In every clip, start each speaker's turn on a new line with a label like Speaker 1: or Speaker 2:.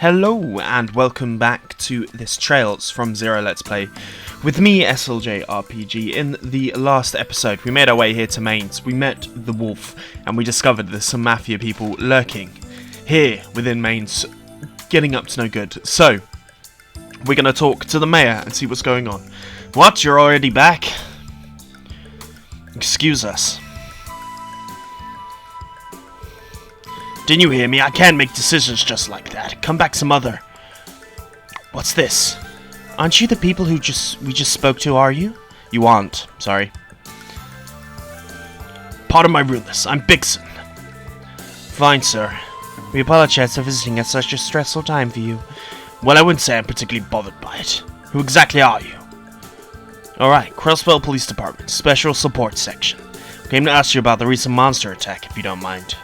Speaker 1: Hello and welcome back to this Trails from Zero Let's Play with me, SLJ RPG. In the last episode we made our way here to Mainz, we met the wolf and we discovered there's some mafia people lurking here within Mainz, getting up to no good. So, we're going to talk to the mayor and see what's going on. What, you're already back? Excuse us. Didn't you hear me? I can't make decisions just like that. Come back some other. What's this? Aren't you the people who we just spoke to, are you? You aren't. Sorry. Pardon my rudeness. I'm Bixen. Fine, sir. We apologize for visiting at such a stressful time for you. Well, I wouldn't say I'm particularly bothered by it. Who exactly are you? Alright, Crossbell Police Department, Special Support Section. Came to ask you about the recent monster attack, if you don't mind.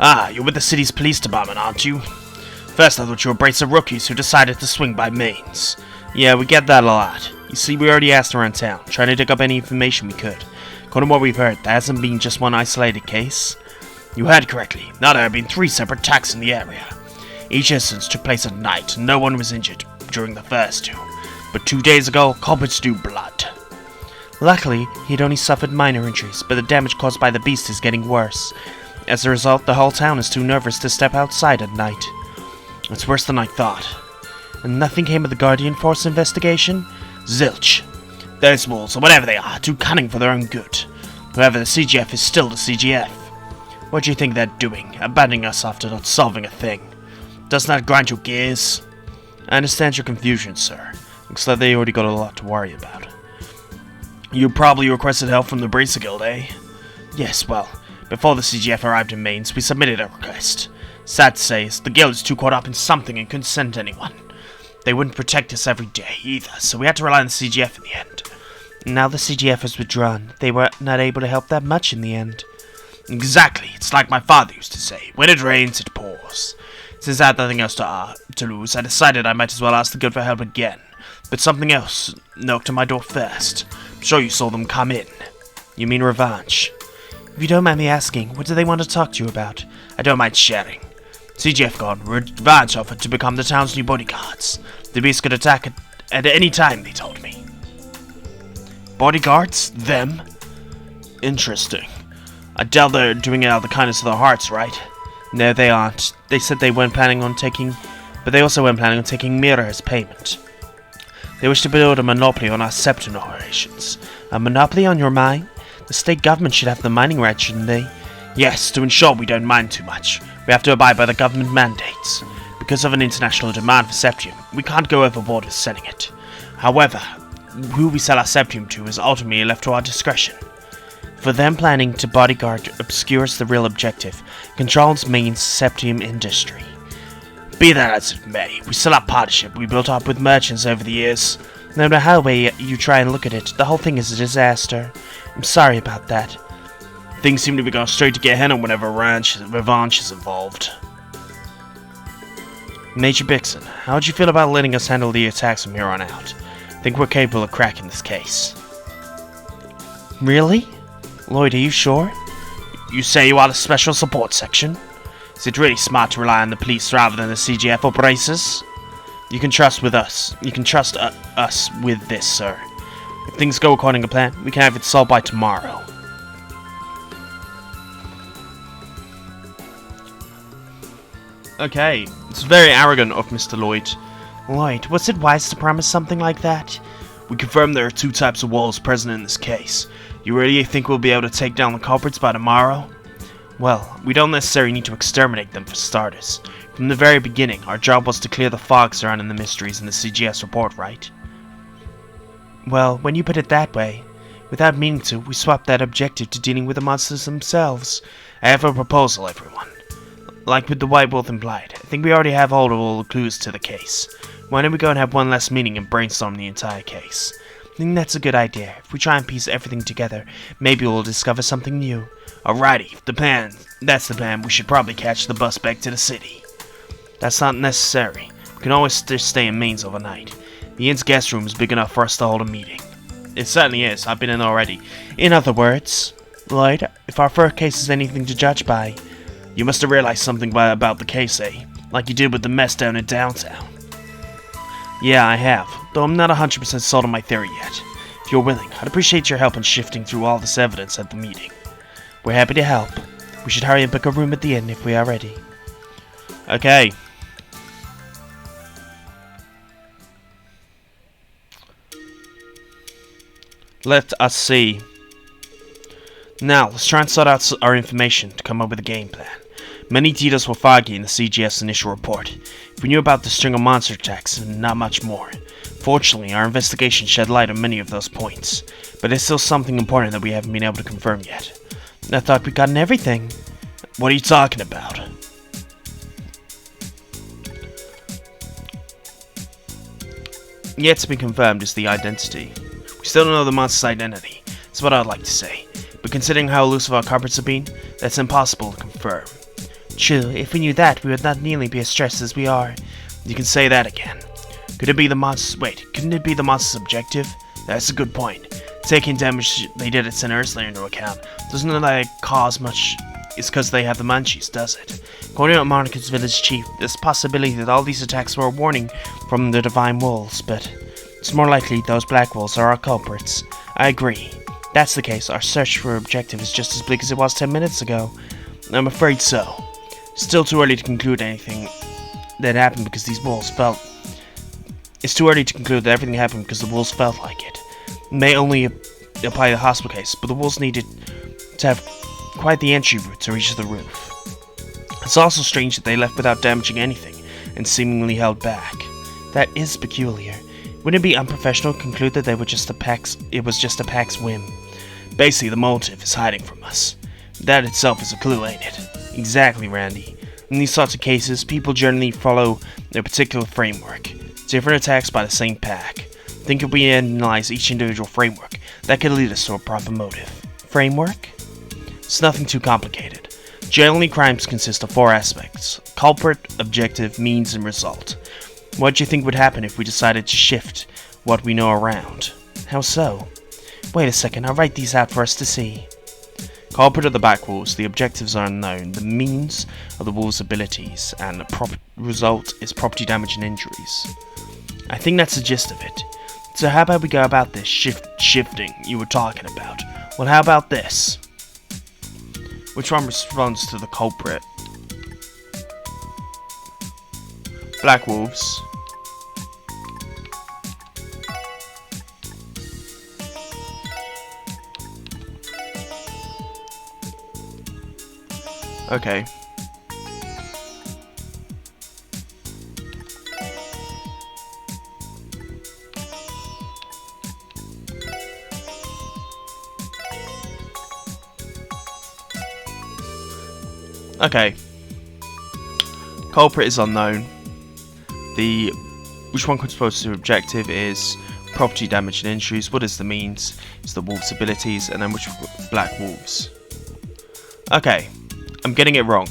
Speaker 1: Ah, you're with the city's police department, aren't you? First I thought you were a brace of rookies who decided to swing by Mainz. Yeah, we get that a lot. You see, we already asked around town, trying to dig up any information we could. According to what we've heard, there hasn't been just one isolated case. You heard correctly. Now there have been 3 separate attacks in the area. Each instance took place at night, and no one was injured during the first 2. But 2 days ago, culprits drew blood. Luckily, he'd only suffered minor injuries, but the damage caused by the beast is getting worse. As a result, the whole town is too nervous to step outside at night. It's worse than I thought. And nothing came of the Guardian Force investigation? Zilch. Those wolves, or whatever they are, too cunning for their own good. However, the CGF is still the CGF. What do you think they're doing, abandoning us after not solving a thing? Doesn't that grind your gears? I understand your confusion, sir. Looks like they already got a lot to worry about. You probably requested help from the Bracer Guild, eh? Yes, well, before the CGF arrived in Mainz, we submitted a request. Sad to say, the guild is too caught up in something and couldn't send anyone. They wouldn't protect us every day, either, so we had to rely on the CGF in the end. Now the CGF has withdrawn, they were not able to help that much in the end. Exactly, it's like my father used to say, when it rains, it pours. Since I had nothing else to lose, I decided I might as well ask the guild for help again. But something else knocked on my door first. I'm sure you saw them come in. You mean revenge? If you don't mind me asking, what do they want to talk to you about? I don't mind sharing. CGF got revenge offered to become the town's new bodyguards. The beast could attack at any time, they told me. Bodyguards? Them? Interesting. I doubt they're doing it out of the kindness of their hearts, right? No, they aren't. They said they weren't planning on taking... But they also weren't planning on taking Mira as payment. They wish to build a monopoly on our septum operations. A monopoly on your mine? The state government should have the mining rights, shouldn't they? Yes, to ensure we don't mine too much. We have to abide by the government mandates. Because of an international demand for septium, we can't go overboard with selling it. However, who we sell our septium to is ultimately left to our discretion. For them, planning to bodyguard obscures the real objective, controls Mainz's septium industry. Be that as it may, we still have partnership we built up with merchants over the years. No matter how way you try and look at it, the whole thing is a disaster. I'm sorry about that. Things seem to be going straight to Gehenna whenever revenge is involved. Major Bixen, how would you feel about letting us handle the attacks from here on out? I think we're capable of cracking this case. Really? Lloyd, are you sure? You say you are the Special Support Section? Is it really smart to rely on the police rather than the CGF or bracers? You can trust with us. You can trust us with this, sir. If things go according to plan, we can have it solved by tomorrow. Okay, it's very arrogant of Mr. Lloyd. Lloyd, was it wise to promise something like that? We confirm there are 2 types of wolves present in this case. You really think we'll be able to take down the culprits by tomorrow? Well, we don't necessarily need to exterminate them for starters. From the very beginning, our job was to clear the fog surrounding the mysteries in the CGS report, right? Well, when you put it that way, without meaning to, we swapped that objective to dealing with the monsters themselves. I have a proposal, everyone. Like with the White Wolf implied, I think we already have hold of all the clues to the case. Why don't we go and have one last meeting and brainstorm the entire case? I think that's a good idea. If we try and piece everything together, maybe we'll discover something new. Alrighty, that's the plan, we should probably catch the bus back to the city. That's not necessary. We can always just stay in Mainz overnight. The inn's guest room is big enough for us to hold a meeting. It certainly is, I've been in already. In other words, Lloyd, if our first case is anything to judge by, you must have realized something about the case, eh? Like you did with the mess down in downtown. Yeah, I have, though I'm not 100% sold on my theory yet. If you're willing, I'd appreciate your help in shifting through all this evidence at the meeting. We're happy to help. We should hurry and book a room at the inn if we are ready. Okay. Let us see. Now, let's try and sort out our information to come up with a game plan. Many details were foggy in the CGF's initial report. We knew about the string of monster attacks and not much more. Fortunately, our investigation shed light on many of those points, but there's still something important that we haven't been able to confirm yet. I thought we'd gotten everything. What are you talking about? Yet to be confirmed is the identity. We still don't know the monster's identity. That's what I'd like to say. But considering how elusive our culprits have been, that's impossible to confirm. True, if we knew that, we would not nearly be as stressed as we are. You can say that again. Couldn't it be the monster's objective? That's a good point. Taking damage they did at St. Ursula into account doesn't look like it cause much. It's because they have the munchies, does it? According to Monica's village chief, there's a possibility that all these attacks were a warning from the divine wolves, but it's more likely those black wolves are our culprits. I agree. If that's the case, our search for objective is just as bleak as it was 10 minutes ago. I'm afraid so. Still too early to conclude anything that happened because these wolves felt... It's too early to conclude that everything happened because the wolves felt like it. It may only apply to the hospital case, but the wolves needed to have quite the entry route to reach the roof. It's also strange that they left without damaging anything, and seemingly held back. That is peculiar. Wouldn't it be unprofessional to conclude that it was just a pack's whim? Basically, the motive is hiding from us. That itself is a clue, ain't it? Exactly, Randy. In these sorts of cases, people generally follow a particular framework. Different attacks by the same pack. Think if we analyze each individual framework, that could lead us to a proper motive. Framework? It's nothing too complicated. Generally, crimes consist of 4 aspects: culprit, objective, means, and result. What do you think would happen if we decided to shift what we know around? How so? Wait a second, I'll write these out for us to see. Culprit of the Black Wolves, the objectives are unknown, the means are the wolves' abilities, and the result is property damage and injuries. I think that's the gist of it. So how about we go about this shifting you were talking about? Well, how about this? Which one responds to the culprit? Black Wolves. Okay. Okay. Culprit is unknown. Which one corresponds to objective is property damage and injuries. What is the means? It's the wolves' abilities, and then which black wolves. Okay. I'm getting it wrong.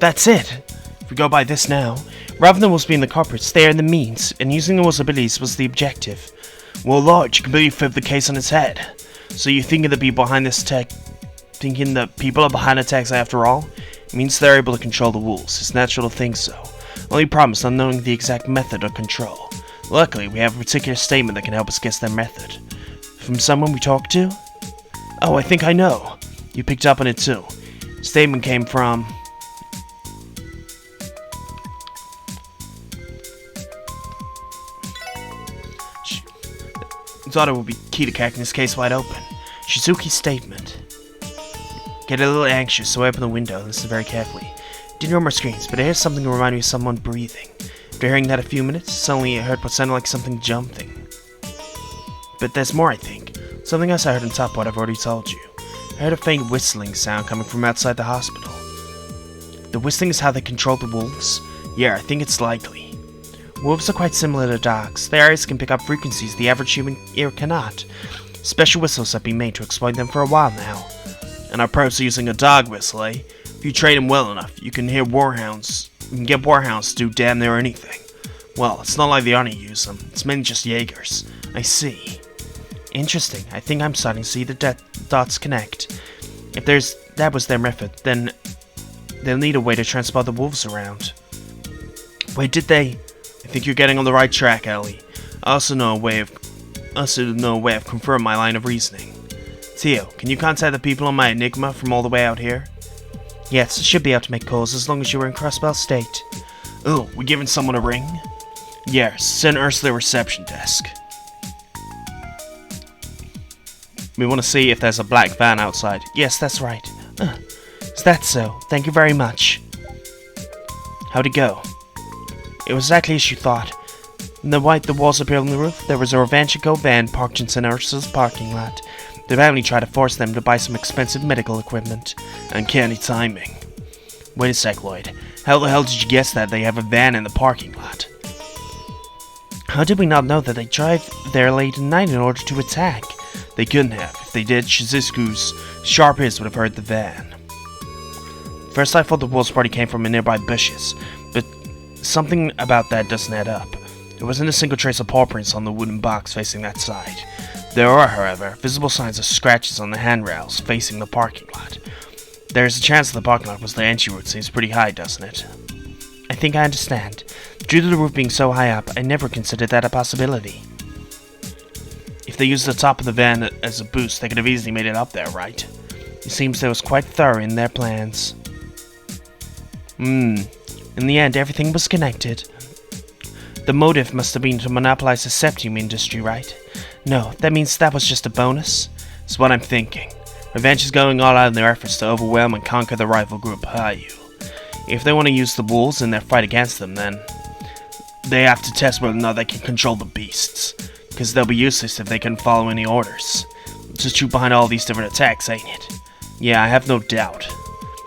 Speaker 1: That's it! If we go by this now, rather than wolves being the culprits, they are the means, and using the wolves' abilities was the objective. Well, Lord, you completely flipped the case on its head. So you thinking the people behind this thinking that people are behind attacks after all? It means they're able to control the wolves. It's natural to think so. Only problem is not knowing the exact method of control. Luckily, we have a particular statement that can help us guess their method. From someone we talked to? Oh, I think I know. You picked up on it too. Statement came from... Thought it would be key to cracking this case wide open. Shizuki's statement. Get a little anxious, so I open the window and listen very carefully. Didn't hear more screams, but I heard something that reminded me of someone breathing. After hearing that a few minutes, suddenly I heard what sounded like something jumping. But there's more, I think. Something else I heard on top of what I've already told you. I heard a faint whistling sound coming from outside the hospital. The whistling is how they control the wolves? Yeah, I think it's likely. Wolves are quite similar to dogs. Their ears can pick up frequencies the average human ear cannot. Special whistles have been made to exploit them for a while now. And our pros are using a dog whistle, eh? If you train them well enough, you can get warhounds to do damn near anything. Well, it's not like the Army use them. It's mainly just Jaegers. I see. Interesting. I think I'm starting to see the dots connect. If that was their method, then they'll need a way to transport the wolves around. Wait, did they? I think you're getting on the right track, Elie. I also know a way of confirming my line of reasoning. Tio, can you contact the people on my Enigma from all the way out here? Yes, I should be able to make calls as long as you were in Crossbell State. Oh, we giving someone a ring? Yes, send her to the reception desk. We want to see if there's a black van outside. Yes, that's right. Is that so? Thank you very much. How'd it go? It was exactly as you thought. In the walls appeared on the roof, there was a Revenge & Co van parked in St. Ursula's parking lot. The family tried to force them to buy some expensive medical equipment. Uncanny timing. Wait a sec, Lloyd. How the hell did you guess that they have a van in the parking lot? How did we not know that they drive there late at night in order to attack? They couldn't have. If they did, Shizisku's sharp ears would have heard the van. First I thought the wolves' party came from nearby bushes, but something about that doesn't add up. There wasn't a single trace of paw prints on the wooden box facing that side. There are, however, visible signs of scratches on the handrails facing the parking lot. There's a chance the parking lot was the entry route. Seems pretty high, doesn't it? I think I understand. Due to the roof being so high up, I never considered that a possibility. If they used the top of the van as a boost, they could have easily made it up there, right? It seems they was quite thorough in their plans. In the end, everything was connected. The motive must have been to monopolize the septium industry, right? No, that means that was just a bonus? It's what I'm thinking. Revenge is going all out in their efforts to overwhelm and conquer the rival group, Hayu. If they want to use the wolves in their fight against them, then they have to test whether or not they can control the beasts. Because they'll be useless if they can follow any orders. It's the truth behind all these different attacks, ain't it? Yeah, I have no doubt.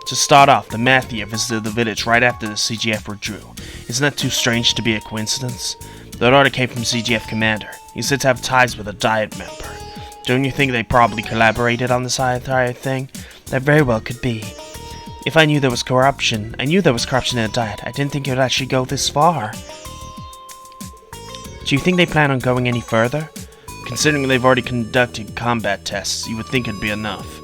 Speaker 1: To start off, the Mafia visited the village right after the CGF withdrew. Isn't that too strange to be a coincidence? That order came from CGF Commander. He said to have ties with a Diet member. Don't you think they probably collaborated on this entire thing? That very well could be. If I knew there was corruption, in a Diet. I didn't think it would actually go this far. Do you think they plan on going any further? Considering they've already conducted combat tests, you would think it'd be enough.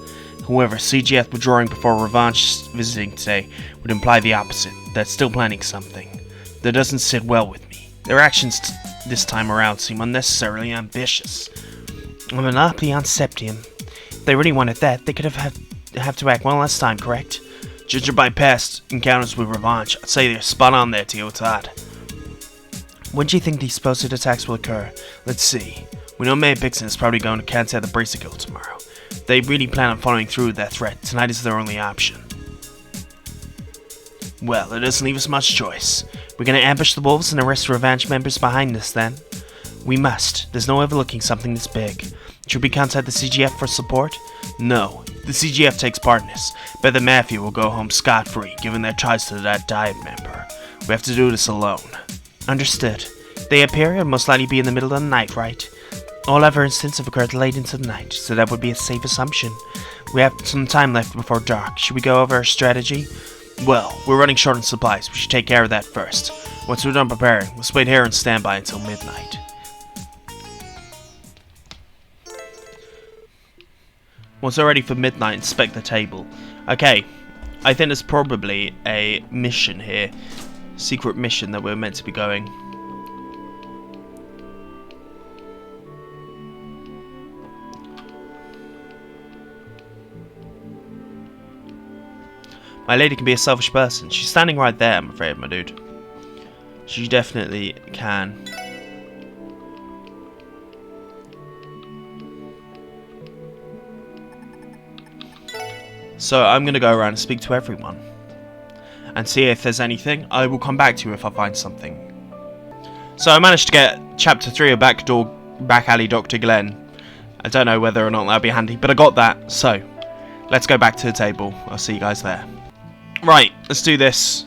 Speaker 1: However, CGF withdrawing before Revanche visiting today would imply the opposite. They're still planning something. That doesn't sit well with me. Their actions this time around seem unnecessarily ambitious. A monopoly on septium. If they really wanted that, they could have to act one last time, correct? Judging by past encounters with Revanche, I'd say they're spot on there, Tio Plato. When do you think these supposed attacks will occur? Let's see. We know Mayor Bixen is probably going to contact the Bracer Guild tomorrow. If they really plan on following through with that threat, tonight is their only option. Well, it doesn't leave us much choice. We're going to ambush the wolves and arrest Revenge members behind us then. We must. There's no overlooking something this big. Should we contact the CGF for support? No. If the CGF takes part in this, bet the Mafia will go home scot-free, given their ties to that Diet member. We have to do this alone. Understood. They appear and most likely be in the middle of the night, right? All other incidents have occurred late into the night, so that would be a safe assumption. We have some time left before dark. Should we go over our strategy? Well, we're running short on supplies. We should take care of that first. Once we're done preparing, we'll wait here and stand by until midnight. Once we're ready for midnight, inspect the table. Okay, I think there's probably a mission here. Secret mission that we're meant to be going. My lady can be a selfish person. She's standing right there, I'm afraid, my dude. She definitely can. So I'm going to go around and speak to everyone. And see if there's anything. I will come back to you if I find something. So I managed to get Chapter 3 of Back Alley Dr. Glenn. I don't know whether or not that'll be handy, but I got that. So, let's go back to the table. I'll see you guys there. Right, let's do this.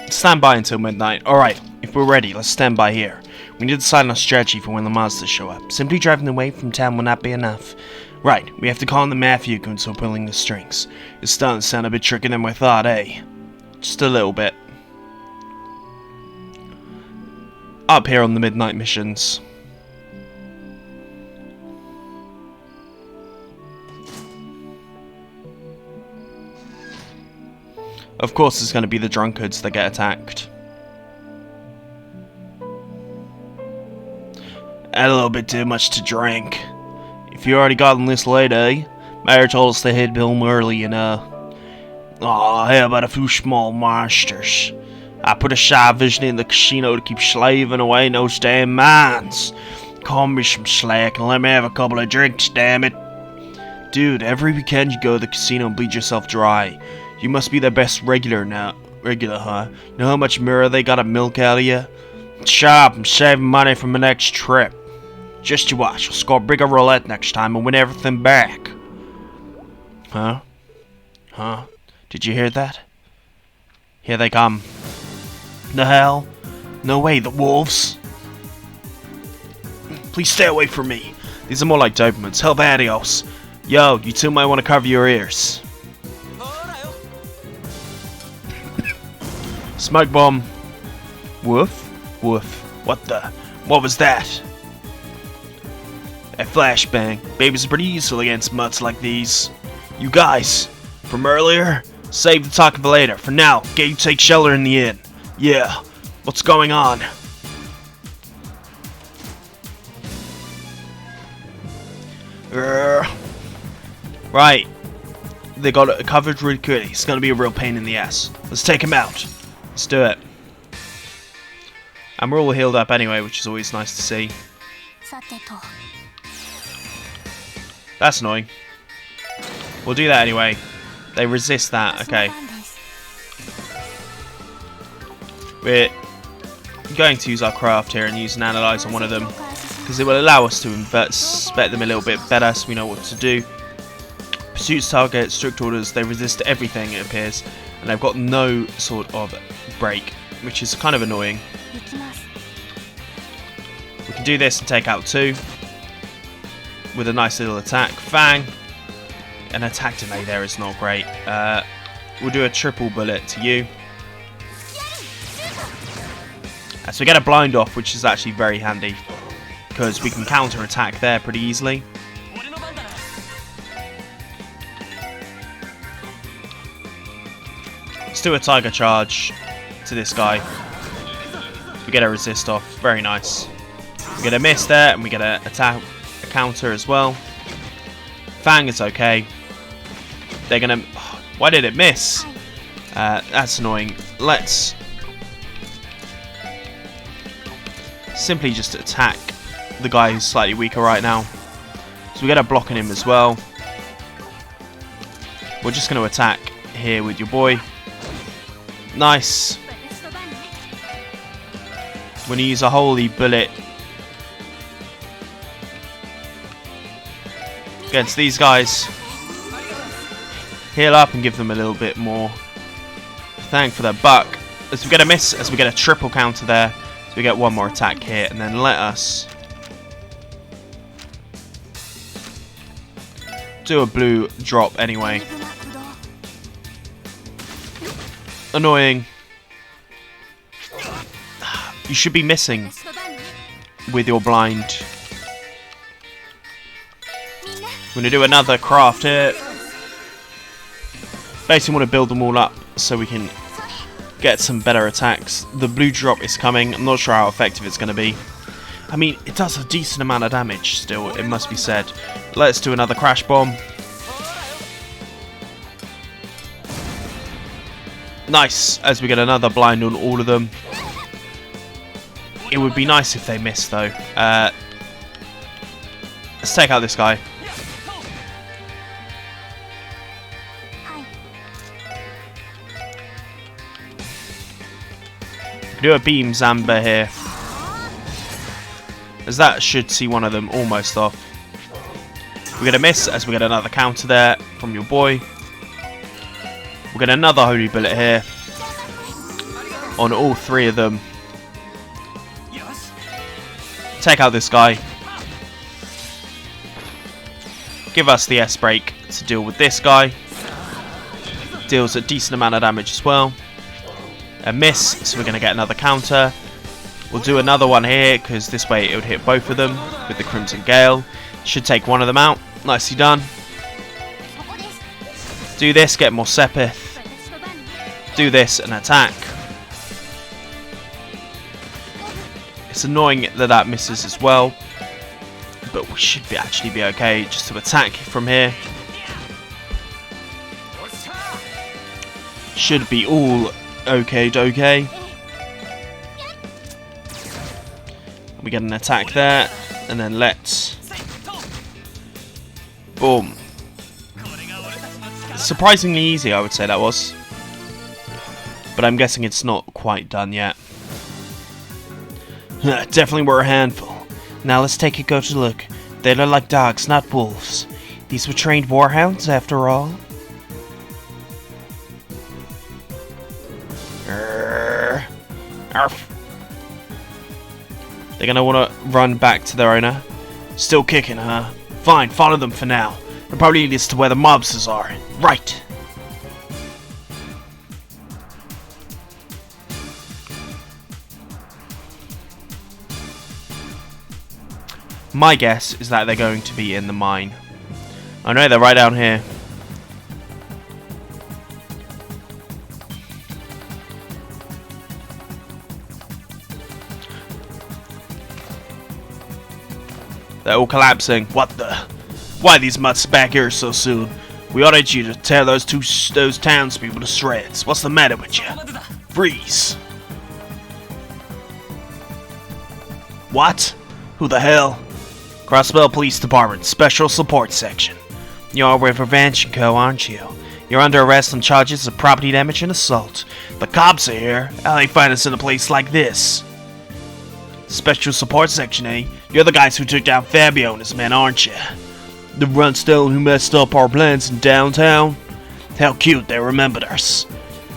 Speaker 1: Stand by until midnight. Alright, if we're ready, let's stand by here. We need to decide on a strategy for when the monsters show up. Simply driving away from town will not be enough. Right, we have to call in the mafia goons who are pulling the strings. It's starting to sound a bit trickier than we thought, eh? Just a little bit. Up here on the midnight missions. Of course it's going to be the drunkards that get attacked. Had a little bit too much to drink. If you already gotten this late, eh? Mayor told us to head home early, you know. Aw, how about a few small monsters? I put a shy vision in the casino to keep slaving away those damn mines. Call me some slack and let me have a couple of drinks, damn it. Dude, every weekend you go to the casino and bleed yourself dry. You must be their best regular, huh? You know how much mirror they gotta milk out of you? Shut up, I'm saving money for my next trip. Just you watch, I'll score bigger roulette next time and win everything back. Huh? Huh? Did you hear that? Here they come. The hell? No way, the wolves? Please stay away from me. These are more like Dobermans. Hell, adios. Yo, you two might want to cover your ears. Smoke bomb. Woof? Woof. What was that? A flashbang. Babies are pretty useful against mutts like these. You guys, from earlier, save the talk for later. For now, get you take shelter in the inn. Yeah, what's going on? Right. They got it covered really quickly. It's gonna be a real pain in the ass. Let's take him out. Let's do it. And we're all healed up anyway, which is always nice to see. That's annoying. We'll do that anyway. They resist that. Okay. We're going to use our craft here and use an analyze on one of them, because it will allow us to inspect them a little bit better so we know what to do. Pursuits, target, strict orders, they resist everything, it appears, and they've got no sort of break, which is kind of annoying. We can do this and take out two with a nice little attack. Fang! An attack delay there is not great. We'll do a triple bullet to you. So we get a blind off, which is actually very handy, because we can counter attack there pretty easily. Let's do a tiger charge to this guy. We get a resist off, very nice. We get a miss there, and we get a counter as well. Fang is okay. They're gonna. Why did it miss? That's annoying. Let's simply just attack the guy who's slightly weaker right now. So we get a block on him as well. We're just going to attack here with your boy. Nice. We're going to use a holy bullet against these guys. Heal up and give them a little bit more thank for their buck. As we get a miss, as we get a triple counter there. So we get one more attack here, and then let us do a blue drop anyway. Annoying. You should be missing with your blind. We're going to do another craft here. Basically want to build them all up so we can get some better attacks. The blue drop is coming. I'm not sure how effective it's going to be. I mean, it does a decent amount of damage still, it must be said. Let's do another crash bomb. Nice, as we get another blind on all of them. It would be nice if they missed though. Let's take out this guy. Do a beam Zamba here, as that should see one of them almost off. We get a miss as we get another counter there from your boy. We'll get another holy bullet here on all three of them. Take out this guy. give us the S-break to deal with this guy. Deals a decent amount of damage as well. A miss, so we're going to get another counter. We'll do another one here, because this way it would hit both of them with the Crimson Gale. Should take one of them out. Nicely done. Do this, get more Sepith. Do this and attack. It's annoying that that misses as well, but we should actually be okay just to attack from here. Should be all okay. We get an attack there, and then let's... Boom. Surprisingly easy, I would say that was. But I'm guessing it's not quite done yet. Definitely were a handful. Now let's take a closer look. They look like dogs, not wolves. These were trained warhounds, after all. Arf. They're gonna want to run back to their owner. Still kicking, huh? Fine, follow them for now. They'll probably lead us to where the mobsters are. Right. My guess is that they're going to be in the mine. I know they're right down here. They're all collapsing. What the? Why these mutts back here so soon? We ordered you to tear those townspeople to shreds. What's the matter with you? Freeze. What? Who the hell? Crossbell Police Department, Special Support Section. You're with Revenge & Co., aren't you? You're under arrest on charges of property damage and assault. The cops are here. How they find us in a place like this? Special Support Section, eh? You're the guys who took down Fabio and his men, aren't you? The runstone who messed up our plans in downtown? How cute they remembered us.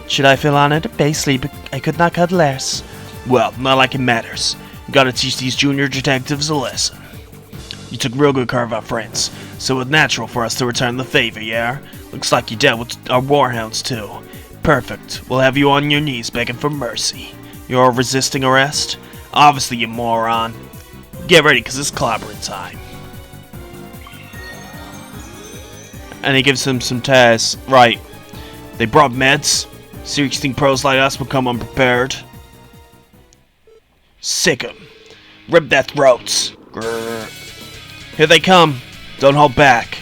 Speaker 1: Should I feel honored? Basically, but I could not cut less. Well, not like it matters. You gotta teach these junior detectives a lesson. You took real good care of our friends, so it was natural for us to return the favor, yeah? Looks like you dealt with our warhounds too. Perfect. We'll have you on your knees begging for mercy. You're resisting arrest? Obviously, you moron. Get ready, cause it's clobbering time. And he gives him some tears. Right. They brought meds? Serious think pros like us would come unprepared? Sick 'em. Rip their throats. Grrr. Here they come. Don't hold back.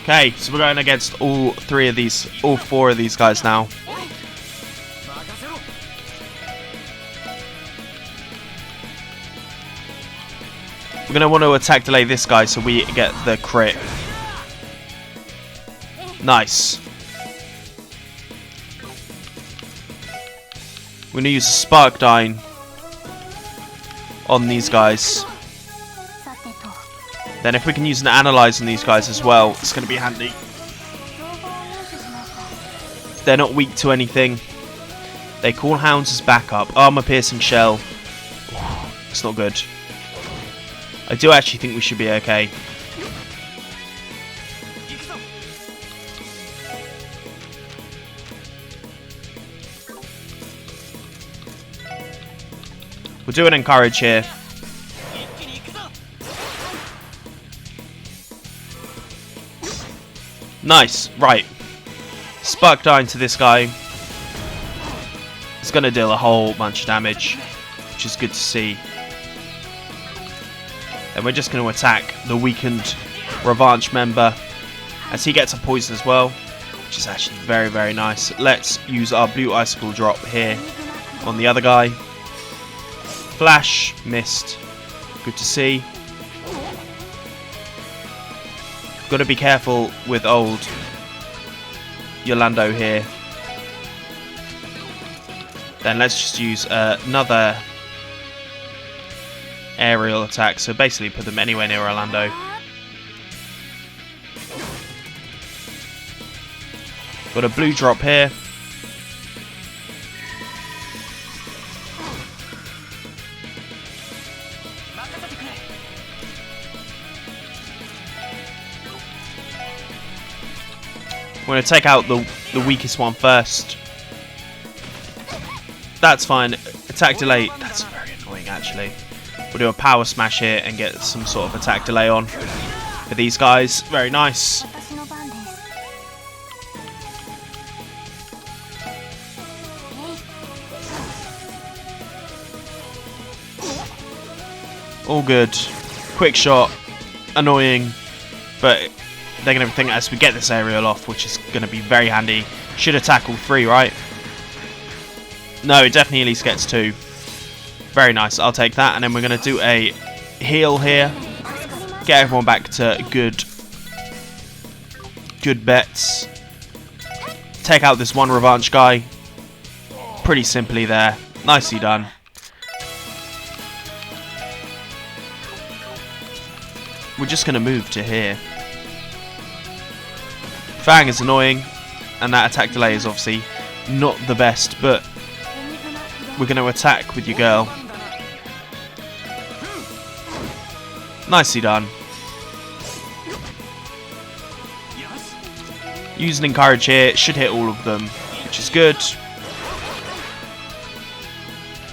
Speaker 1: Okay, so we're going against all four of these guys now. We're going to want to attack delay this guy so we get the crit. Nice. We're going to use a Spark Dyne on these guys. Then if we can use an Analyze on these guys as well, it's going to be handy. They're not weak to anything. They call Hounds as backup. Armor Piercing Shell. It's not good. I do actually think we should be okay. We'll do an Encourage here. Nice, right. Spark Dyne to this guy. It's going to deal a whole bunch of damage, which is good to see. And we're just going to attack the weakened Revanche member as he gets a poison as well, which is actually very, very nice. Let's use our blue icicle drop here on the other guy. Flash, missed. Good to see. Got to be careful with old Yolando here. Then let's just use another aerial attack. So basically put them anywhere near Orlando. Got a blue drop here. We're going to take out the weakest one first. That's fine. Attack delay. That's very annoying, actually. We'll do a power smash here and get some sort of attack delay on for these guys. Very nice. All good. Quick shot. Annoying. But they're going to think as we get this aerial off, which is going to be very handy. Should attack all 3, right? No, it definitely at least gets 2. Very nice. I'll take that. And then we're going to do a heal here. Get everyone back to good bets. Take out this one revanche guy. Pretty simply there. Nicely done. We're just going to move to here. Fang is annoying, and that attack delay is obviously not the best, but we're going to attack with your girl. Nicely done. Use an encourage here, should hit all of them, which is good.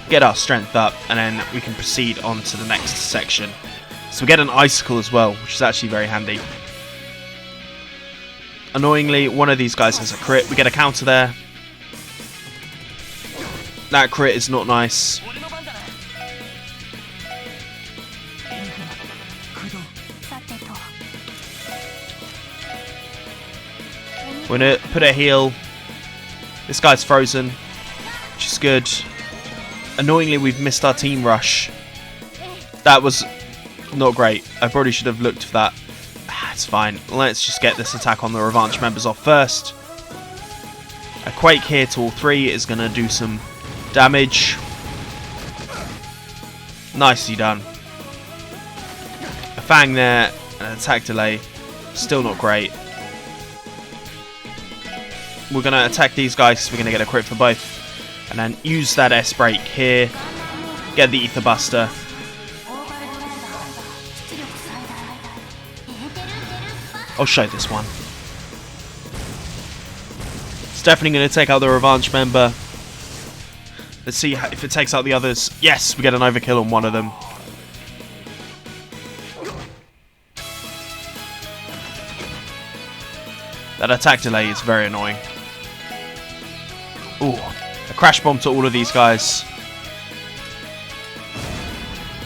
Speaker 1: Get our strength up, and then we can proceed on to the next section. So we get an icicle as well, which is actually very handy. Annoyingly, one of these guys has a crit. We get a counter there. That crit is not nice. We're going to put a heal. This guy's frozen, which is good. Annoyingly, we've missed our team rush. That was not great. I probably should have looked for that. It's fine. Let's just get this attack on the revanche members off first. A quake here to all 3 is going to do some damage. Nicely done. A fang there, an attack delay. Still not great. We're going to attack these guys because we're going to get a crit for both. And then use that S break here. Get the ether buster. I'll show this one. It's definitely going to take out the revanche member. Let's see if it takes out the others. Yes, we get an overkill on one of them. That attack delay is very annoying. Ooh, a crash bomb to all of these guys.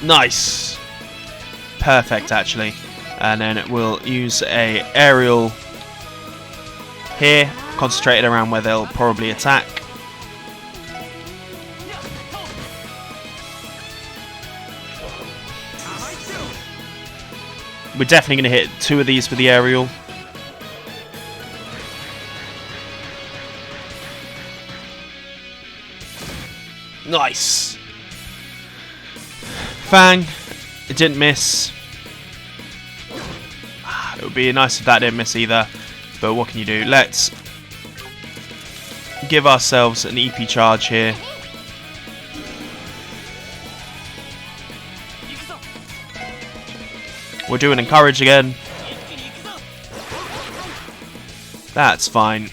Speaker 1: Nice. Perfect, actually. And then we'll use a aerial here, concentrated around where they'll probably attack. We're definitely going to hit 2 of these with the aerial. Nice. Fang. It didn't miss. It would be nice if that didn't miss either. But what can you do? Let's give ourselves an EP charge here. We'll do an encourage again. That's fine.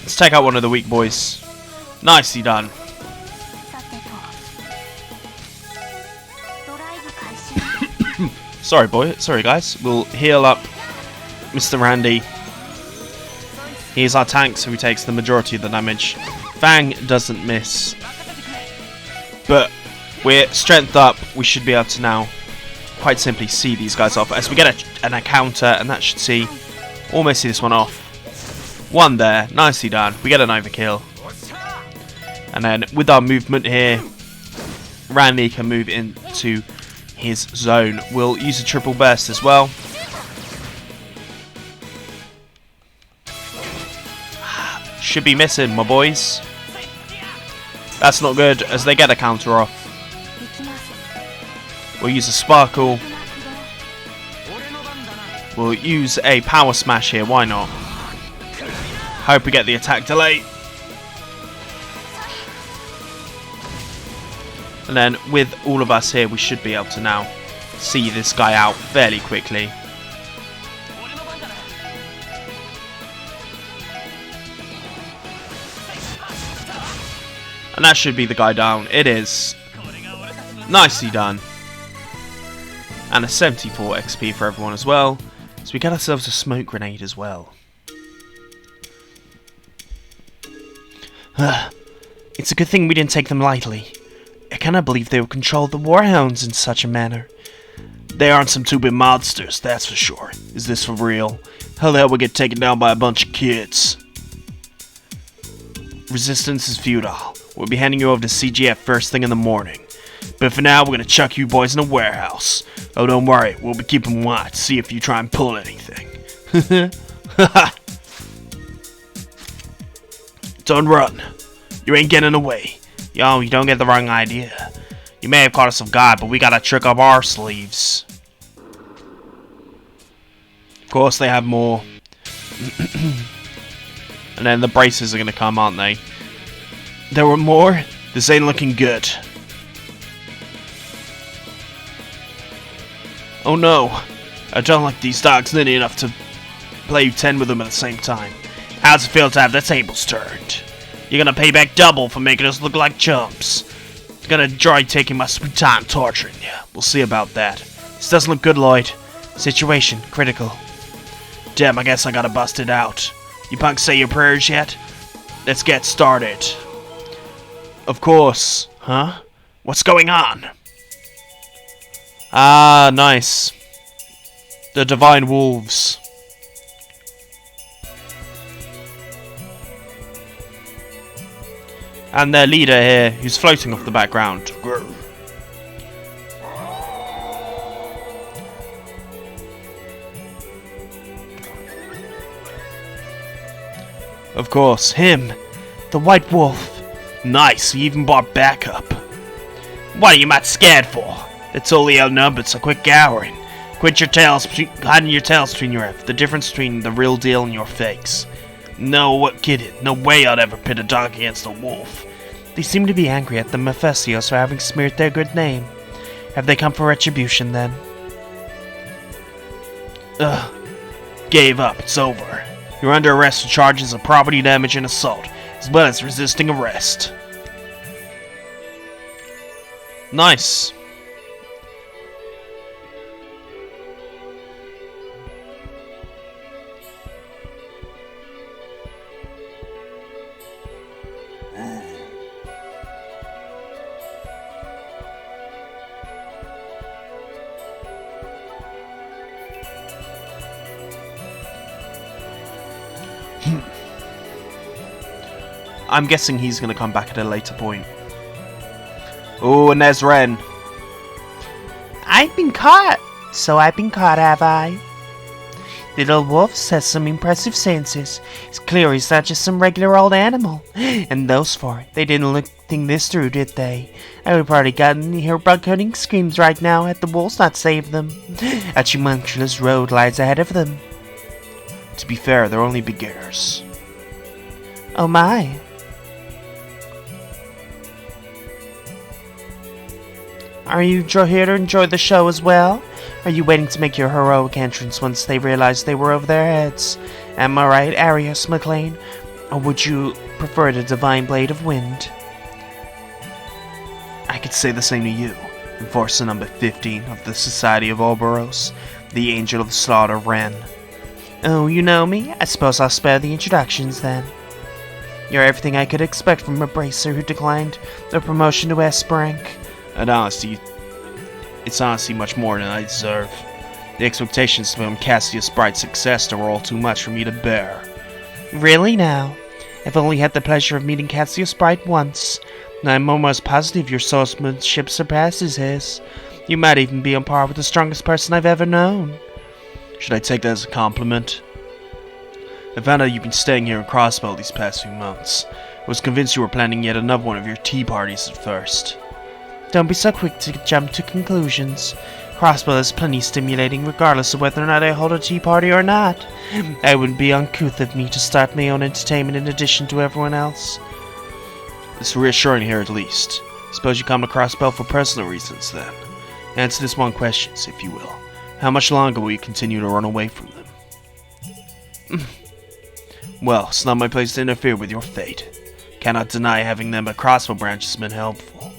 Speaker 1: Let's take out one of the weak boys. Nicely done. Sorry guys. We'll heal up Mr. Randy. He's our tank, so he takes the majority of the damage. Fang doesn't miss. But we're strength up. We should be able to now quite simply see these guys off. As we get an encounter, and that should see almost see this one off. One there. Nicely done. We get an overkill. And then with our movement here, Randy can move into his zone. We'll use a triple burst as well. Should be missing, my boys. That's not good, as they get a counter off. We'll use a sparkle. We'll use a power smash here, why not? Hope we get the attack delay. And then with all of us here, we should be able to now see this guy out fairly quickly. And that should be the guy down. It is. Nicely done. And a 74 XP for everyone as well. So we got ourselves a smoke grenade as well. It's a good thing we didn't take them lightly. I cannot believe they would control the warhounds in such a manner. They aren't some two-bit monsters, that's for sure. Is this for real? How the hell we get taken down by a bunch of kids? Resistance is futile. We'll be handing you over to CGF first thing in the morning. But for now, we're gonna chuck you boys in a warehouse. Oh, don't worry, we'll be keeping watch, see if you try and pull anything. Don't run. You ain't getting away. Yo, you don't get the wrong idea. You may have caught us off guard, but we got a trick up our sleeves. Of course, they have more. And then the braces are gonna come, aren't they? There were more? This ain't looking good. Oh no. I don't like these dogs nearly enough to play 10 with them at the same time. How's it feel to have the tables turned? You're gonna pay back double for making us look like chumps. Gonna enjoy taking my sweet time torturing you. We'll see about that. This doesn't look good, Lloyd. Situation critical. Damn, I guess I gotta bust it out. You punks say your prayers yet? Let's get started. Of course. Huh? What's going on? Ah, nice. The Divine Wolves. And their leader here, who's floating off the background. Of course, him. The White Wolf. Nice, he even brought backup. What are you not scared for? They're totally outnumbered, so quit cowering. Quit your tails, hiding your tails between your F. The difference between the real deal and your fakes. No, what kidding? No way I'd ever pit a dog against a wolf. They seem to be angry at the Mephistios for having smeared their good name. Have they come for retribution then? Ugh. Gave up, it's over. You're under arrest for charges of property damage and assault, as well as resisting arrest. Nice. I'm guessing he's going to come back at a later point. Oh, and there's Ren.
Speaker 2: I've been caught. So I've been caught, have I? Little wolf has some impressive senses. It's clear he's not just some regular old animal. And those four, they didn't think this through, did they? I would have already gotten here blood-curdling screams right now had the wolves not saved them. A tumultuous road lies ahead of them.
Speaker 1: To be fair, they're only beginners.
Speaker 2: Oh my. Are you here to enjoy the show as well? Are you waiting to make your heroic entrance once they realized they were over their heads? Am I right, Arius McLean? Or would you prefer the Divine Blade of Wind?
Speaker 1: I could say the same to you. Enforcer number 15 of the Society of Oberos, the Angel of the Slaughter, Ren.
Speaker 2: Oh, you know me? I suppose I'll spare the introductions then. You're everything I could expect from a bracer who declined the promotion to S rank.
Speaker 1: And honestly, it's honestly much more than I deserve. The expectations from Cassius Bright's successor were all too much for me to bear.
Speaker 2: Really now? I've only had the pleasure of meeting Cassius Bright once, and I'm almost positive your swordsmanship surpasses his. You might even be on par with the strongest person I've ever known.
Speaker 1: Should I take that as a compliment? I found out you've been staying here in Crossbell these past few months. I was convinced you were planning yet another one of your tea parties at first.
Speaker 2: Don't be so quick to jump to conclusions. Crossbell is plenty stimulating regardless of whether or not I hold a tea party or not. It would be uncouth of me to start my own entertainment in addition to everyone else.
Speaker 1: It's reassuring here at least. Suppose you come to Crossbell for personal reasons then. Answer this one question, if you will. How much longer will you continue to run away from them? Well, it's not my place to interfere with your fate. Cannot deny having them at Crossbell branch has been helpful.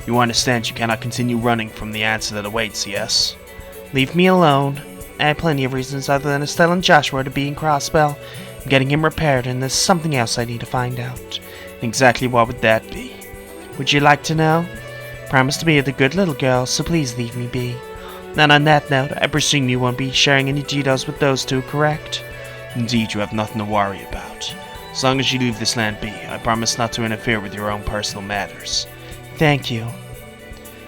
Speaker 1: You understand you cannot continue running from the answer that awaits, yes?
Speaker 2: Leave me alone. I have plenty of reasons other than Estelle and Joshua to be in Crossbell. I'm getting him repaired, and there's something else I need to find out.
Speaker 1: Exactly what would that be?
Speaker 2: Would you like to know? Promise to be the good little girl, so please leave me be. And on that note, I presume you won't be sharing any details with those two, correct?
Speaker 1: Indeed, you have nothing to worry about. As long as you leave this land be, I promise not to interfere with your own personal matters.
Speaker 2: Thank you.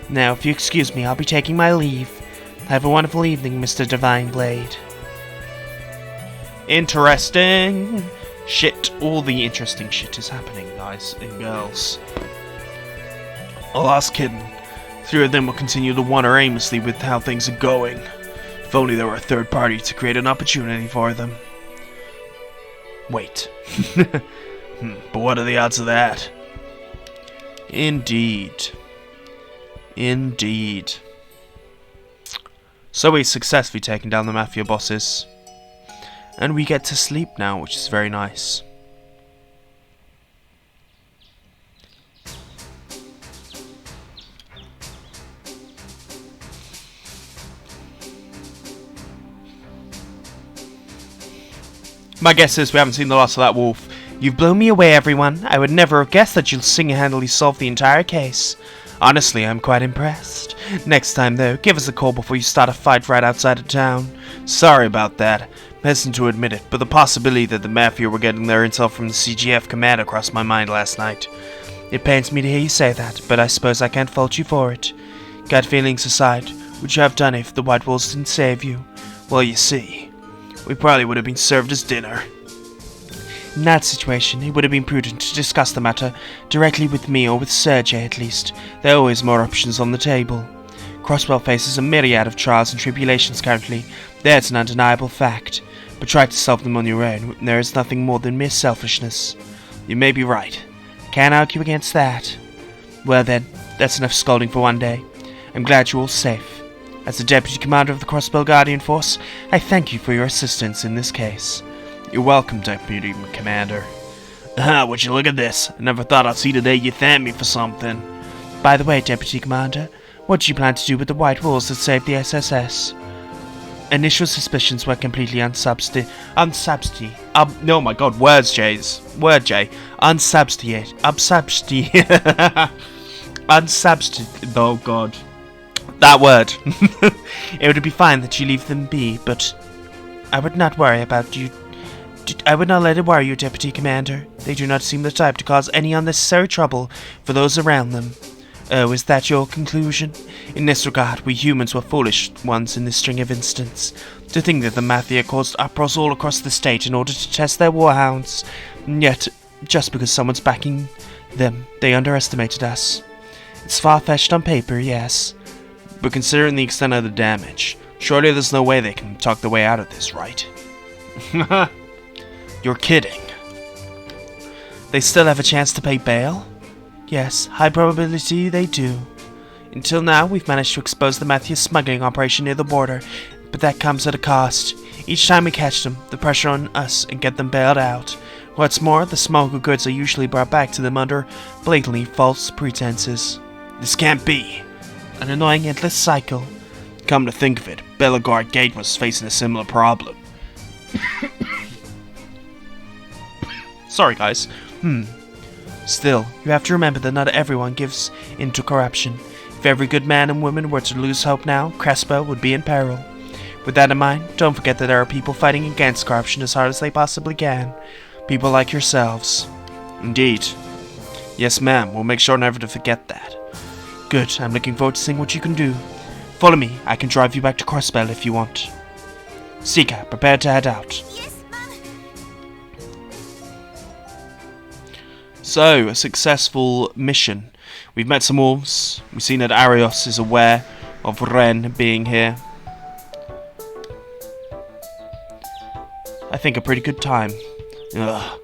Speaker 2: Now, if you excuse me, I'll be taking my leave. Have a wonderful evening, Mr. Divine Blade.
Speaker 1: Interesting shit. All the interesting shit is happening, guys and girls. Alas, kidding. 3 of them will continue to wander aimlessly with how things are going. If only there were a third party to create an opportunity for them. Wait. But what are the odds of that? Indeed. Indeed. So we've successfully taken down the mafia bosses. And we get to sleep now, which is very nice. My guess is we haven't seen the last of that wolf.
Speaker 2: You've blown me away, everyone. I would never have guessed that you'll single-handedly solve the entire case. Honestly, I'm quite impressed. Next time, though, give us a call before you start a fight right outside of town.
Speaker 1: Sorry about that. I'm hesitant to admit it, but the possibility that the Mafia were getting their intel from the CGF commander crossed my mind last night.
Speaker 2: It pains me to hear you say that, but I suppose I can't fault you for it. Gut feelings aside, would you have done it if the White Wolves didn't save you?
Speaker 1: Well, you see, we probably would have been served as dinner.
Speaker 2: In that situation, it would have been prudent to discuss the matter directly with me, or with Sergei at least. There are always more options on the table. Crossbell faces a myriad of trials and tribulations currently. That's an undeniable fact. But try to solve them on your own, and there is nothing more than mere selfishness.
Speaker 1: You may be right.
Speaker 2: Can't argue against that. Well then, that's enough scolding for one day. I'm glad you're all safe. As the Deputy Commander of the Crossbell Guardian Force, I thank you for your assistance in this case.
Speaker 1: You're welcome, Deputy Commander. Would you look at this? I never thought I'd see the day you thank me for something.
Speaker 2: By the way, Deputy Commander, what do you plan to do with the White Wolves that saved the SSS? Initial suspicions were completely oh my god, words, Jays. Word, Jay. Oh god. That word. It would be fine that you leave them be, but I would not worry about you. I would not let it worry you, Deputy Commander. They do not seem the type to cause any unnecessary trouble for those around them. Oh, is that your conclusion? In this regard, we humans were foolish ones in this string of incidents. To think that the Mafia caused uproars all across the state in order to test their warhounds. And yet, just because someone's backing them, they underestimated us. It's far-fetched on paper, yes.
Speaker 1: But considering the extent of the damage, surely there's no way they can talk their way out of this, right? You're kidding.
Speaker 2: They still have a chance to pay bail? Yes, high probability they do. Until now, we've managed to expose the Mafia smuggling operation near the border, but that comes at a cost. Each time we catch them, the pressure on us and get them bailed out. What's more, the smuggled goods are usually brought back to them under blatantly false pretenses.
Speaker 1: This can't be.
Speaker 2: An annoying endless cycle.
Speaker 1: Come to think of it, Bellegarde Gate was facing a similar problem.
Speaker 2: Sorry, guys. Still, you have to remember that not everyone gives in to corruption. If every good man and woman were to lose hope now, Crossbell would be in peril. With that in mind, don't forget that there are people fighting against corruption as hard as they possibly can. People like yourselves.
Speaker 1: Indeed. Yes, ma'am, we'll make sure never to forget that.
Speaker 2: Good, I'm looking forward to seeing what you can do. Follow me, I can drive you back to Crossbell if you want. Seeker, prepare to head out.
Speaker 1: So, a successful mission. We've met some wolves. We've seen that Arios is aware of Ren being here.
Speaker 2: I think a pretty good time. Ugh.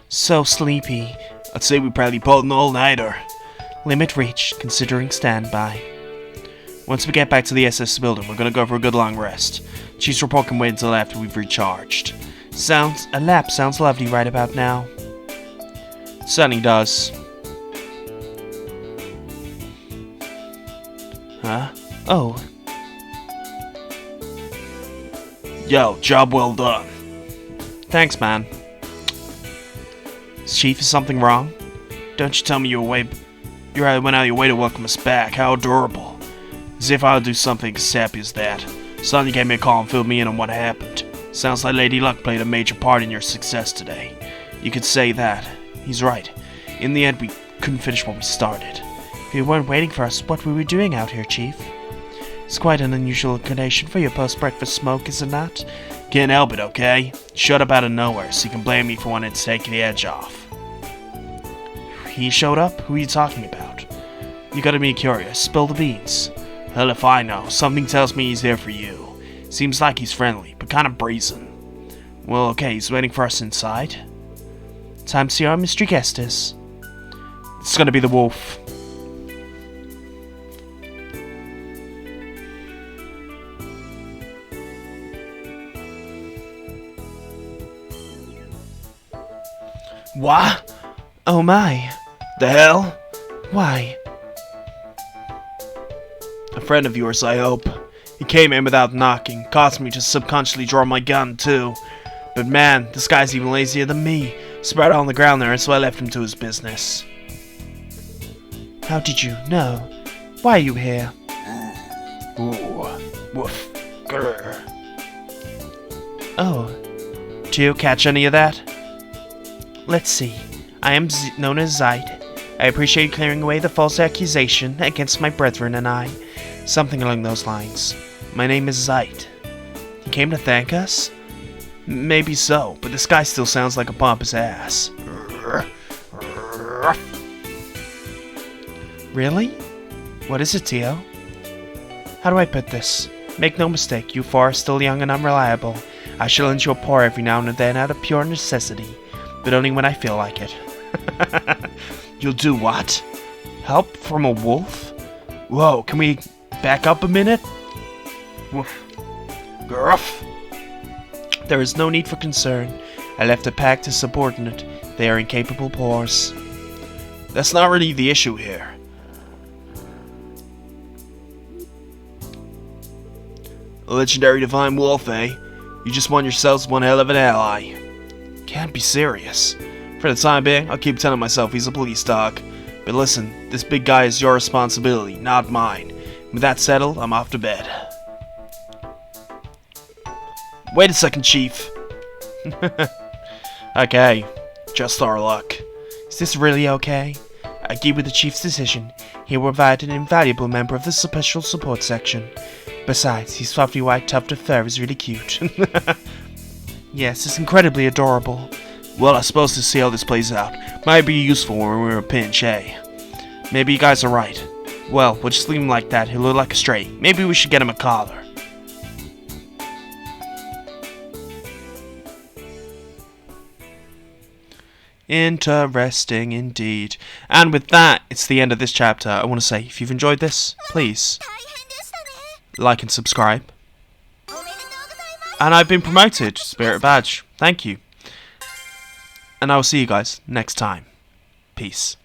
Speaker 2: So sleepy.
Speaker 1: I'd say we probably pulled an all-nighter.
Speaker 2: Limit reached, considering standby.
Speaker 1: Once we get back to the SS building, we're gonna go for a good long rest. Chief's report can wait until after we've recharged.
Speaker 2: A lap sounds lovely right about now.
Speaker 1: Certainly does. Huh?
Speaker 2: Oh.
Speaker 1: Yo, job well done.
Speaker 2: Thanks, man. Chief, is something wrong?
Speaker 1: Don't you tell me you went out of your way to welcome us back. How adorable. As if I would do something as sappy as that. Son, you gave me a call and filled me in on what happened. Sounds like Lady Luck played a major part in your success today. You could say that. He's right. In the end, we couldn't finish what we started.
Speaker 2: If you weren't waiting for us, what were we doing out here, Chief? It's quite an unusual inclination for your post-breakfast smoke, is it not?
Speaker 1: Can't help it, okay? Showed up out of nowhere, so you can blame me for wanting to take the edge off.
Speaker 2: He showed up? Who are you talking about?
Speaker 1: You gotta be curious. Spill the beans. Hell if I know. Something tells me he's there for you. Seems like he's friendly, but kinda brazen. Well, okay, he's waiting for us inside.
Speaker 2: Time to see our mystery guest is.
Speaker 1: It's gonna be the wolf.
Speaker 2: What? Oh my.
Speaker 1: The hell?
Speaker 2: Why?
Speaker 1: A friend of yours, I hope. He came in without knocking, caused me to subconsciously draw my gun too. But man, this guy's even lazier than me. Spread out on the ground there, so I left him to his business.
Speaker 2: How did you know? Why are you here?
Speaker 1: Ooh, woof, grr.
Speaker 2: Oh,
Speaker 1: Did you catch any of that?
Speaker 2: let's see. I am known as Zeit. I appreciate you clearing away the false accusation against my brethren and I. Something along those lines. My name is Zeit. You came to thank us?
Speaker 1: Maybe so, but this guy still sounds like a pompous ass.
Speaker 2: Really? What is it, Tio? How do I put this? Make no mistake, you four are still young and unreliable. I shall lend you a paw every now and then out of pure necessity, but only when I feel like it.
Speaker 1: You'll do what?
Speaker 2: Help from a wolf?
Speaker 1: Whoa, can we back up a minute? Woof. Gruff.
Speaker 2: There is no need for concern. I left a pack to subordinate. They are incapable paws.
Speaker 1: That's not really the issue here. A legendary divine wolf, eh? You just won yourselves one hell of an ally. Can't be serious. For the time being, I'll keep telling myself he's a police dog. But listen, this big guy is your responsibility, not mine. With that settled, I'm off to bed. Wait a second, Chief. Okay, just our luck.
Speaker 2: Is this really okay? I agree with the Chief's decision. He will provide an invaluable member of the Special Support Section. Besides, his fluffy white tuft of fur is really cute. Yes, it's incredibly adorable.
Speaker 1: Well, I suppose to see how this plays out. Might be useful when we're in a pinch, eh? Maybe you guys are right. Well, we'll just leave him like that. He'll look like a stray. Maybe we should get him a collar. Interesting indeed. And with that, it's the end of this chapter. I want to say, if you've enjoyed this, please like and subscribe. And I've been promoted, Spirit Badge. Thank you. And I will see you guys next time. Peace.